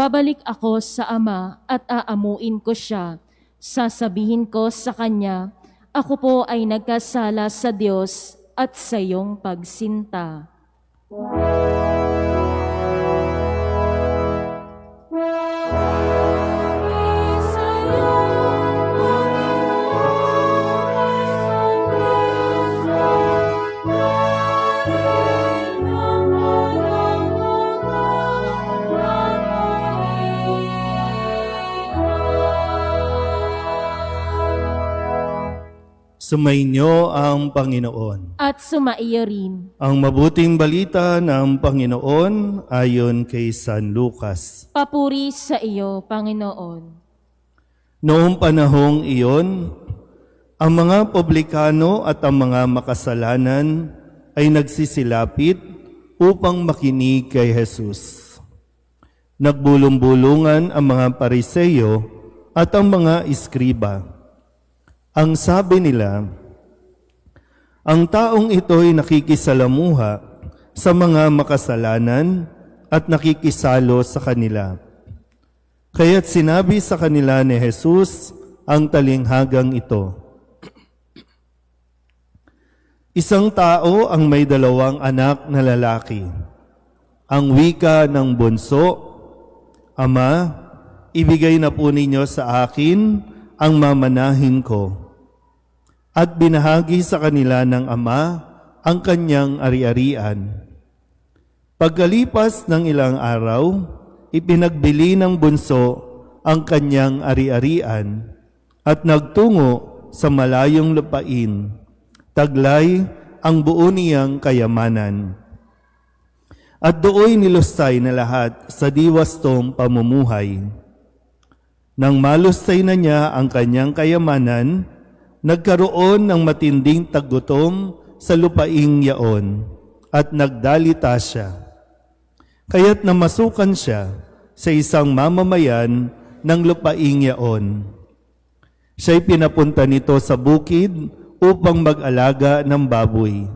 Babalik ako sa Ama at aamuin ko siya. Sasabihin ko sa kanya, ako po ay nagkasala sa Diyos at sa iyong pagsinta. Sumainyo ang Panginoon. At sumaiyo rin. Ang mabuting balita ng Panginoon ayon kay San Lucas. Papuri sa iyo, Panginoon. Noong panahong iyon, ang mga publikano at ang mga makasalanan ay nagsisilapit upang makinig kay Jesus. Nagbulong-bulungan ang mga Pariseo at ang mga iskriba. Ang sabi nila, ang taong ito'y nakikisalamuha sa mga makasalanan at nakikisalo sa kanila. Kaya't sinabi sa kanila ni Jesus ang talinghagang ito. Isang tao ang may 2 anak na lalaki. Ang wika ng bunso, Ama, ibigay na po ninyo sa akin ang mamanahin ko. At binahagi sa kanila ng ama ang kanyang ari-arian. Pagkalipas ng ilang araw, ipinagbili ng bunso ang kanyang ari-arian at nagtungo sa malayong lupain, taglay ang buo niyang kayamanan. At dooy nilustay na lahat sa diwastong pamumuhay. Nang malustay na niya ang kanyang kayamanan, nagkaroon ng matinding taggutom sa lupaing yaon at nagdalita siya. Kaya't namasukan siya sa isang mamamayan ng lupaing yaon. Siya'y pinapunta nito sa bukid upang mag-alaga ng baboy.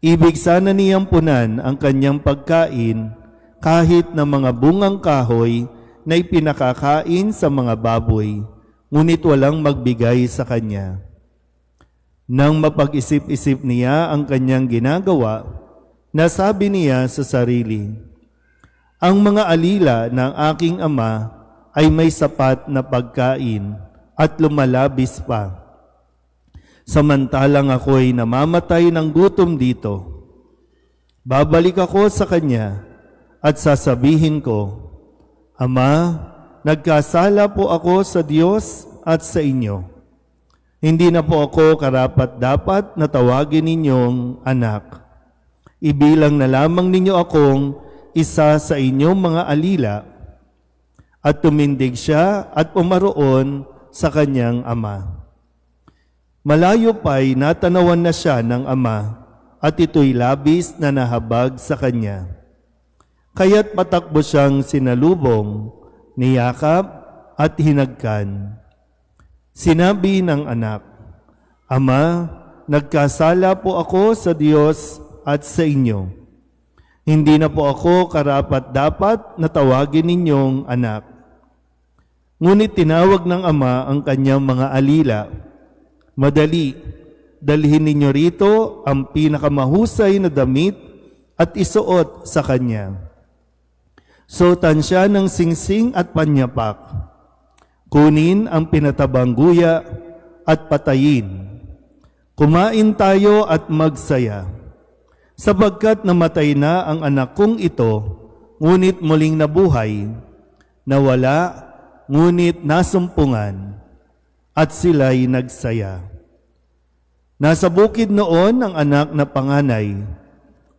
Ibig sana niyang punan ang kanyang pagkain kahit na mga bungang kahoy na ipinakakain sa mga baboy, ngunit walang magbigay sa kanya. Nang mapag-isip-isip niya ang kanyang ginagawa, nasabi niya sa sarili, ang mga alila ng aking ama ay may sapat na pagkain at lumalabis pa. Samantalang ako'y namamatay ng gutom dito. Babalik ako sa kanya at sasabihin ko, Ama, nagkasala po ako sa Diyos at sa inyo. Hindi na po ako karapat-dapat na tawagin ninyong anak. Ibilang na lamang ninyo akong isa sa inyong mga alila. At tumindig siya at pumaroon sa kanyang ama. Malayo pa'y natanawan na siya ng ama at ito'y labis na nahabag sa kanya. Kaya't patakbo siyang sinalubong, niyakap at hinagkan. Sinabi ng anak, Ama, nagkasala po ako sa Diyos at sa inyo. Hindi na po ako karapat-dapat na tawagin ninyong anak. Ngunit tinawag ng ama ang kanyang mga alila. Madali, dalhin ninyo rito ang pinakamahusay na damit at isuot sa kanya. Suotan siya ng singsing at panyapak. Kunin ang pinatabang guya at patayin. Kumain tayo at magsaya. Sapagkat namatay na ang anak kong ito, ngunit muling nabuhay. Nawala, ngunit nasumpungan. At sila'y nagsaya. Nasa bukid noon ang anak na panganay.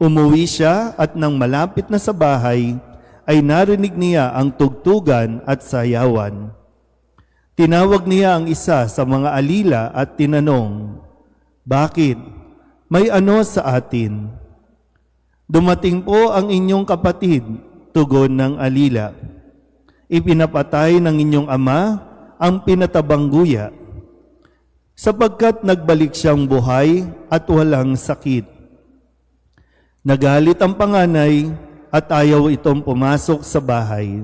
Umuwi siya at nang malapit na sa bahay, ay narinig niya ang tugtugan at sayawan. Tinawag niya ang isa sa mga alila at tinanong, Bakit? May ano sa atin? Dumating po ang inyong kapatid, tugon ng alila. Ipinapatay ng inyong ama ang pinatabang guya, sapagkat nagbalik siyang buhay at walang sakit. Nagalit ang panganay at ayaw itong pumasok sa bahay.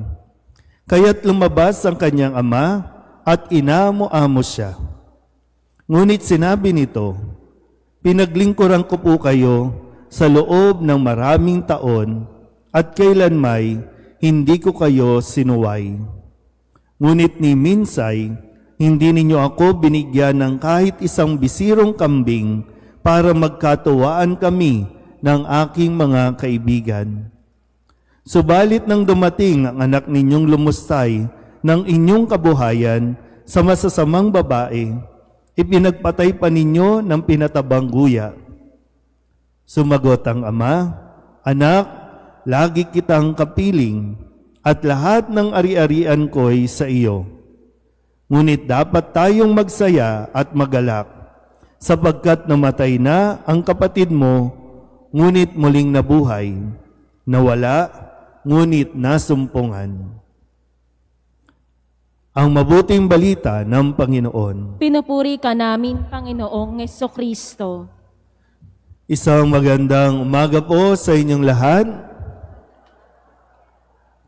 Kaya't lumabas ang kanyang ama at inamo-amo siya. Ngunit sinabi nito, pinaglingkuran ko po kayo sa loob ng maraming taon at kailanmay hindi ko kayo sinuway. Ngunit ni minsay, hindi ninyo ako binigyan ng kahit isang bisirong kambing para magkatuwaan kami ng aking mga kaibigan. Subalit nang dumating ang anak ninyong lumustay ng inyong kabuhayan sa masasamang babae, ipinagpatay pa ninyo ng pinatabang guya. Sumagot ang ama, Anak, lagi kitang kapiling at lahat ng ari-arian ko'y sa iyo. Ngunit dapat tayong magsaya at magalak, sapagkat namatay na ang kapatid mo, ngunit muling nabuhay, nawala, ngunit nasumpungan. Ang mabuting balita ng Panginoon. Pinupuri ka namin, Panginoong Jesucristo. Isang magandang umaga po sa inyong lahat.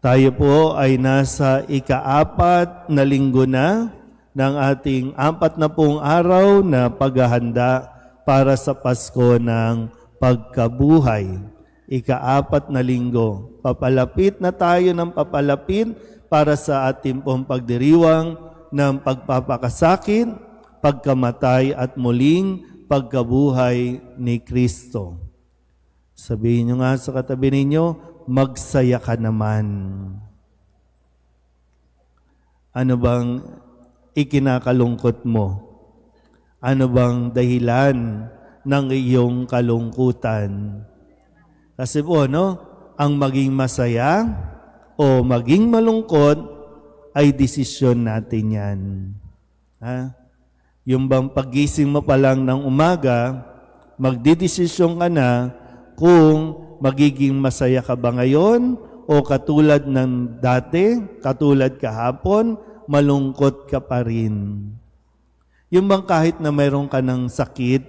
Tayo po ay nasa ika-4 na linggo na ng ating 40 araw na paghahanda para sa Pasko ng Pagkabuhay. Ika-4 na linggo. Papalapit na tayo ng papalapit para sa ating pong pagdiriwang ng pagpapakasakit, pagkamatay at muling pagkabuhay ni Kristo. Sabihin nyo nga sa katabi ninyo, magsaya ka naman. Ano bang ikinakalungkot mo? Ano bang dahilan ng iyong kalungkutan? Kasi po, ang maging masaya o maging malungkot ay desisyon natin yan. Ha? Yung bang paggising mo pa lang ng umaga, magdidesisyon ka na kung magiging masaya ka ba ngayon o katulad ng dati, katulad kahapon, malungkot ka pa rin. Yung bang kahit na mayroon ka ng sakit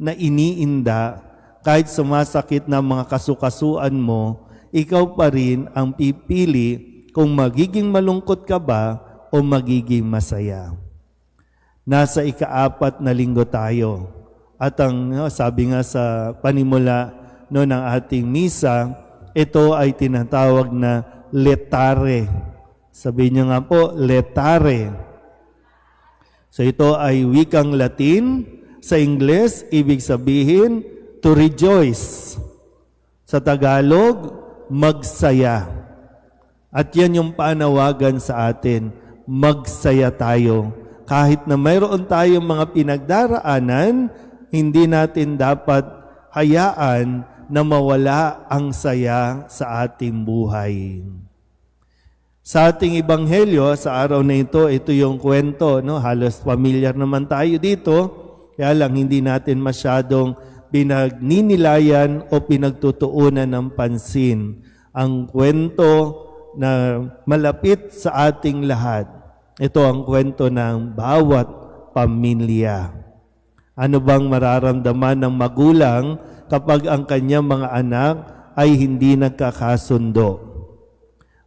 na iniinda, kahit sumasakit na mga kasukasuan mo, ikaw pa rin ang pipili kung magiging malungkot ka ba o magiging masaya. Nasa ika-4 na linggo tayo. At ang sabi nga sa panimula ng ating misa, ito ay tinatawag na letare. Sabihin niyo nga po, letare. So ito ay wikang Latin. Sa Ingles, ibig sabihin, to rejoice. Sa Tagalog, magsaya. At yan yung panawagan sa atin, magsaya tayo. Kahit na mayroon tayong mga pinagdaraanan, hindi natin dapat hayaan na mawala ang saya sa ating buhay. Sa ating ebanghelyo, sa araw na ito yung kwento, halos familiar naman tayo dito, kaya lang hindi natin masyadong pinagninilayan o pinagtutuunan ng pansin. Ang kwento na malapit sa ating lahat. Ito ang kwento ng bawat pamilya. Ano bang mararamdaman ng magulang kapag ang kanyang mga anak ay hindi nagkakasundo?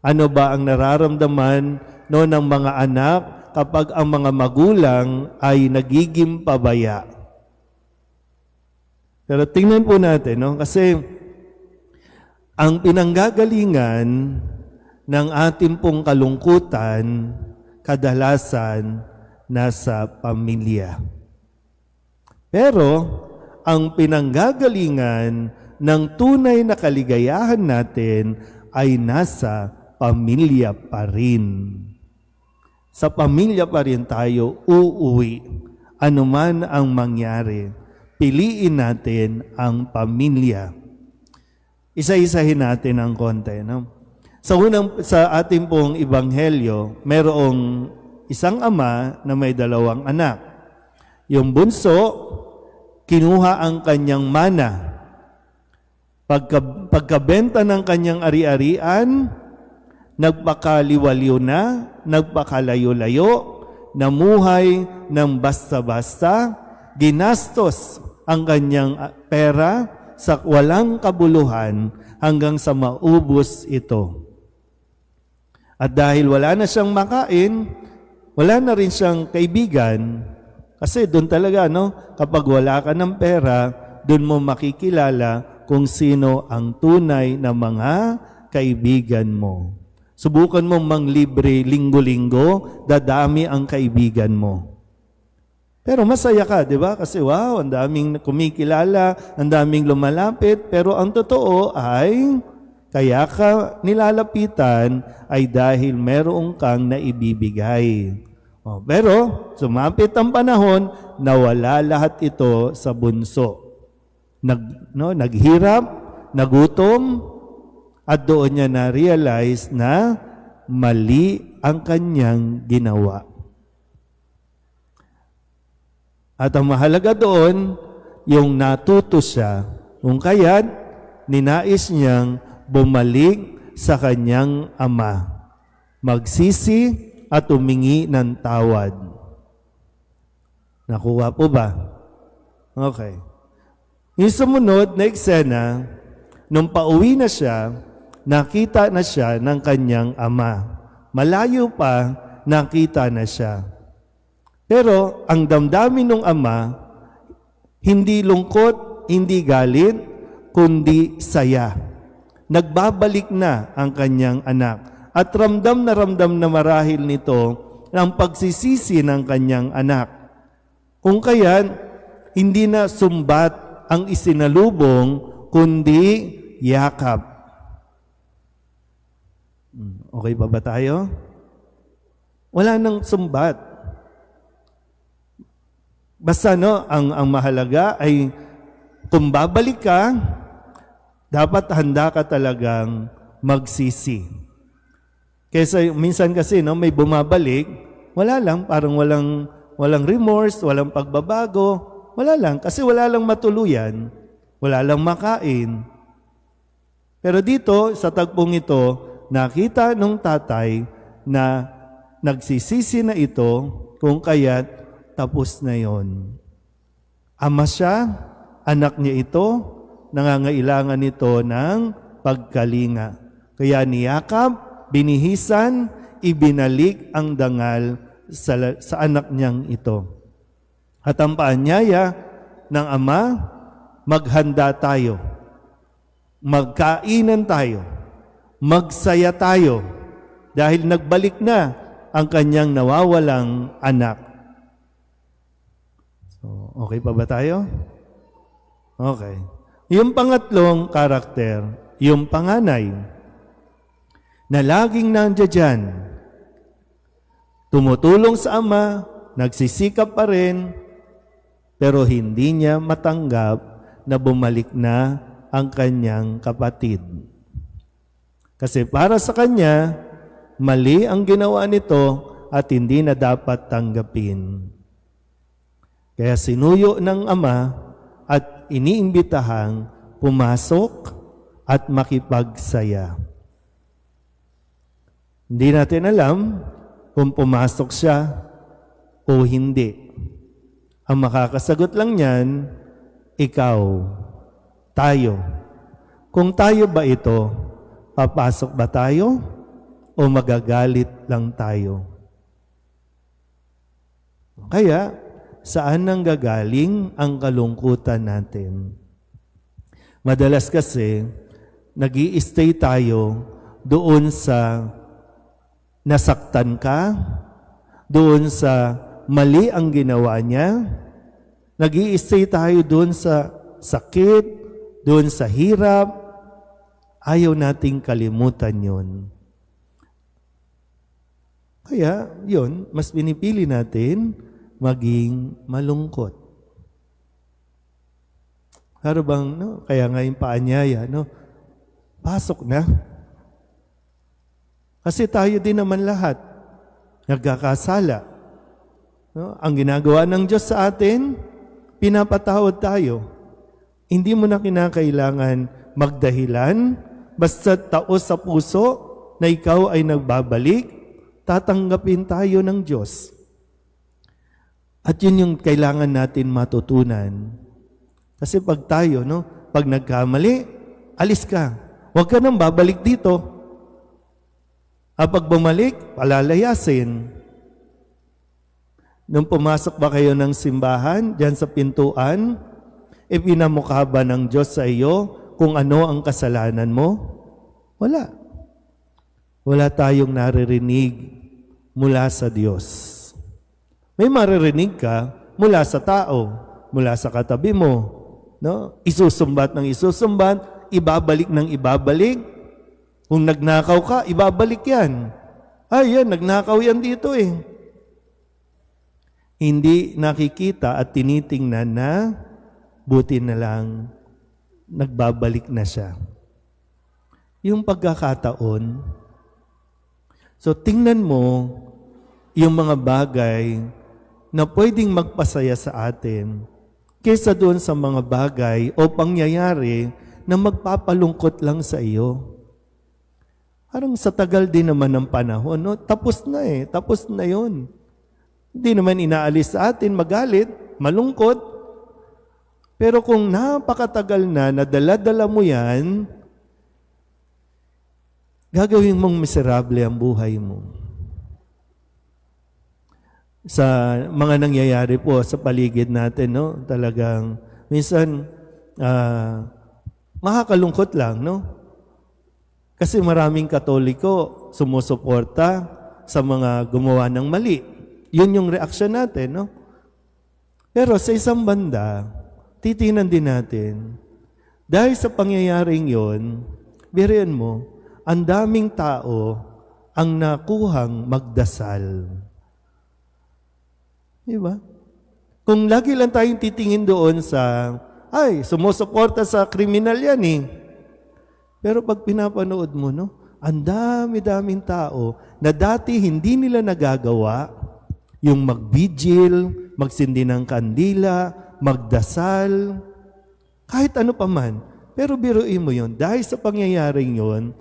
Ano ba ang nararamdaman ng mga anak kapag ang mga magulang ay nagiging pabaya? Pero tingnan po natin, kasi ang pinanggagalingan ng ating pong kalungkutan kadalasan nasa pamilya. Pero ang pinanggagalingan ng tunay na kaligayahan natin ay nasa pamilya pa rin. Sa pamilya pa rin tayo uuwi. Anuman ang mangyari, piliin natin ang pamilya. Isa-isahin natin ang konti, Sa ating pong ebanghelyo, mayroong isang ama na may 2 anak. Yung bunso, kinuha ang kanyang mana. Pagkabenta ng kanyang ari-arian, nagpakaliwaliw na, nagpakalayo-layo, namuhay ng basta-basta, ginastos ang kanyang pera sa walang kabuluhan hanggang sa maubos ito. At dahil wala na siyang makain, wala na rin siyang kaibigan. Kasi doon talaga, kapag wala ka ng pera, doon mo makikilala kung sino ang tunay na mga kaibigan mo. Subukan mo manglibre linggo-linggo, dadami ang kaibigan mo. Pero masaya ka, di ba? Kasi wow, ang daming kumikilala, ang daming lumalapit, pero ang totoo ay kaya ka nilalapitan ay dahil meron kang naibibigay. Pero sumapit ang panahon, nawala lahat ito sa bunso. Naghirap, nagutom, at doon niya na-realize na mali ang kanyang ginawa. At ang mahalaga doon, yung natuto siya, kung kaya't ninais niyang bumalik sa kanyang ama, magsisi at humingi ng tawad. Nakuha po ba? Okay. Yung sumunod na eksena, nung pauwi na siya, nakita na siya ng kanyang ama. Malayo pa, nakita na siya. Pero ang damdamin ng ama, hindi lungkot, hindi galit, kundi saya. Nagbabalik na ang kanyang anak. At ramdam na marahil nito ang pagsisisi ng kanyang anak. Kung kaya, hindi na sumbat ang isinalubong, kundi yakap. Okay pa ba tayo? Wala nang sumbat. Basta ang mahalaga ay kung babalik ka, dapat handa ka talagang magsisi. Kesa minsan kasi may bumabalik, wala lang, parang walang remorse, walang pagbabago, wala lang, kasi wala lang matuluyan, wala lang makain. Pero dito, sa tagpong ito, nakita nung tatay na nagsisisi na ito, kung kaya't tapos na yon. Ama siya, anak niya ito, nangangailangan nito ng pagkalinga. Kaya niyakap, binihisan, ibinalik ang dangal sa anak niyang ito. At ang paanyaya ng ama, maghanda tayo, magkainan tayo, magsaya tayo, dahil nagbalik na ang kanyang nawawalang anak. So, okay pa ba tayo? Okay. Yung pangatlong karakter, yung panganay, na laging nandiyan, tumutulong sa ama, nagsisikap pa rin, pero hindi niya matanggap na bumalik na ang kanyang kapatid. Kasi para sa kanya, mali ang ginawa nito at hindi na dapat tanggapin. Kaya sinuyo ng ama at iniimbitahang pumasok at makipagsaya. Hindi natin alam kung pumasok siya o hindi. Ang makakasagot lang niyan, ikaw, tayo. Kung tayo ba ito, papasok ba tayo o magagalit lang tayo? Kaya, saan nanggagaling ang kalungkutan natin? Madalas kasi, nag-i-stay tayo doon sa nasaktan ka, doon sa mali ang ginawa niya, nag-i-stay tayo doon sa sakit, doon sa hirap, ayaw nating kalimutan yon. Kaya, yun, mas pinipili natin maging malungkot. Pero bang, kaya nga yung paanyaya, pasok na. Kasi tayo din naman lahat, nagkakasala. Ang ginagawa ng Diyos sa atin, pinapatawad tayo. Hindi mo na kinakailangan magdahilan, basta taos sa puso na ikaw ay nagbabalik, tatanggapin tayo ng Diyos. At yun yung kailangan natin matutunan. Kasi pag tayo, pag nagkamali, alis ka. Huwag ka nang babalik dito. Pag bumalik, palalayasin. Nung pumasok ba kayo ng simbahan, dyan sa pintuan, ipinamukha ba ng Diyos sa iyo kung ano ang kasalanan mo? Wala. Wala tayong naririnig mula sa Diyos. May maririnig ka mula sa tao, mula sa katabi mo. No? Isusumbat ng isusumbat, ibabalik ng ibabalik. Kung nagnakaw ka, ibabalik yan. Ay, yan, nagnakaw yan dito eh. Hindi nakikita at tinitingnan na buti na lang nagbabalik na siya. Yung pagkakataon, so tingnan mo yung mga bagay na pwedeng magpasaya sa atin kaysa doon sa mga bagay o pangyayari na magpapalungkot lang sa iyo. Parang sa tagal din naman ng panahon, no? Tapos na eh, tapos na yun. Hindi naman inaalis sa atin magalit, malungkot. Pero kung napakatagal na, nadala-dala mo yan, gagawin mong miserable ang buhay mo. Sa mga nangyayari po sa paligid natin, no? Talagang, minsan, makakalungkot lang, no? Kasi maraming Katoliko sumusuporta sa mga gumawa ng mali. Yun yung reaksyon natin, no? Pero sa isang banda, titinan din natin, dahil sa pangyayaring yon, biriyan mo, ang daming tao ang nakuhang magdasal. Diba? Kung lagi lang tayong titingin doon sa, ay, sumusuporta sa kriminal yan eh. Pero pag pinapanood mo, no, ang dami-daming tao na dati hindi nila nagagawa yung mag-vigil, magsindi ng kandila, magdasal, kahit ano pa man. Pero biruin mo yun, dahil sa pangyayaring yun,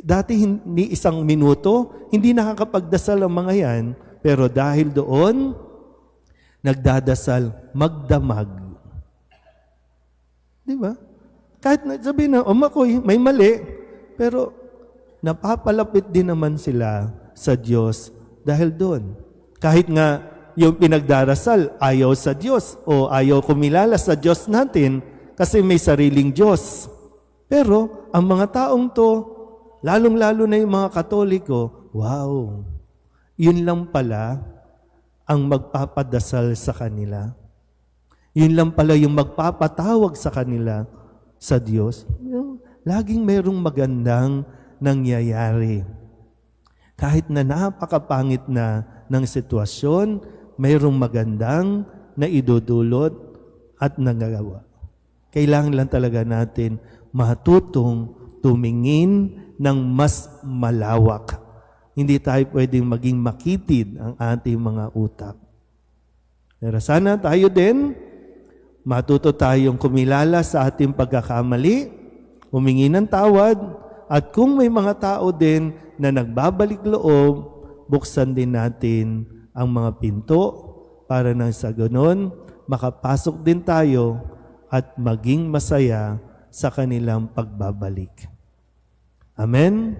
dati hindi isang minuto, hindi nakakapagdasal ang mga yan, pero dahil doon, nagdadasal, magdamag. Di ba? Kahit sabihin na, makoy, may mali, pero napapalapit din naman sila sa Diyos dahil doon. Kahit nga yung pinagdarasal, ayaw sa Diyos o ayaw kumilala sa Diyos natin kasi may sariling Diyos. Pero ang mga taong to, lalong-lalo na yung mga Katoliko, wow, yun lang pala ang magpapadasal sa kanila. Yun lang pala yung magpapatawag sa kanila sa Diyos. Laging mayroong magandang nangyayari. Kahit na napakapangit na ng sitwasyon, mayroong magandang na idudulot at nagagawa. Kailangan lang talaga natin matutong tumingin ng mas malawak. Hindi tayo pwedeng maging makitid ang ating mga utak. Pero sana tayo din, matuto tayong kumilala sa ating pagkakamali, humingi ng tawad, at kung may mga tao din na nagbabalik loob, buksan din natin ang mga pinto para nang sa ganon, makapasok din tayo at maging masaya sa kanilang pagbabalik. Amen?